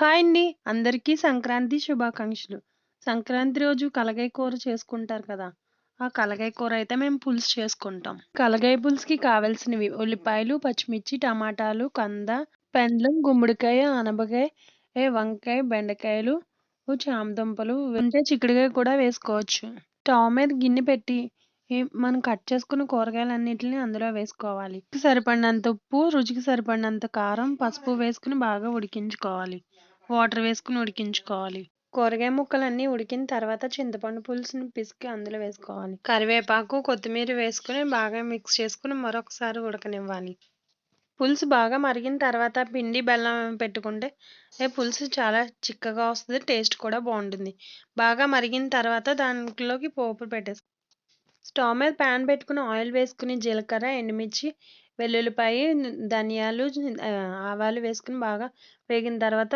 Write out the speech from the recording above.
Hi అండి. అందరికీ సంక్రాంతి శుభాకాంక్షలు. సంక్రాంతి రోజు కలగయ్య కూర చేసుకుంటారు కదా! ఆ కలగయ్య కూర అయితే మేము పులుసు చేసుకుంటాం. కలగయ్య పులుసుకి కావాల్సినవి ఉల్లిపాయలు, పచ్చిమిర్చి, టమాటాలు, పెండలం, గుమ్మడికాయ, ఆనపకాయ, వంకాయ, బెండకాయలు, చామదుంపలు ఉంటే చిక్కుడుకాయ కూడా వేసుకోవచ్చు. స్టవ్ మీద గిన్నె పెట్టి మనం కట్ చేసుకున్న కూరగాయలన్నిటిని అందులో వేసుకోవాలి. రుచికి సరిపడినంత ఉప్పు, రుచికి సరిపడినంత కారం, పసుపు వేసుకుని బాగా ఉడికించుకోవాలి. వాటర్ వేసుకుని ఉడికించుకోవాలి. కూరగాయ ముక్కలన్నీ ఉడికిన తర్వాత చింతపండు పులుసుని పిసికి అందులో వేసుకోవాలి. కరివేపాకు, కొత్తిమీర వేసుకుని బాగా మిక్స్ చేసుకుని మరొకసారి ఉడకనివ్వాలి. పులుసు బాగా మరిగిన తర్వాత పిండి, బెల్లం పెట్టుకుంటే పులుసు చాలా చిక్కగా వస్తుంది. టేస్ట్ కూడా బాగుంటుంది. బాగా మరిగిన తర్వాత దాంట్లోకి పోపు పెట్టేసుకోవాలి. స్టవ్ మీద ప్యాన్ పెట్టుకుని ఆయిల్ వేసుకుని జీలకర్ర, ఎండుమిర్చి, వెల్లుల్లిపాయ, ధనియాలు, ఆవాలు వేసుకుని బాగా వేగిన తర్వాత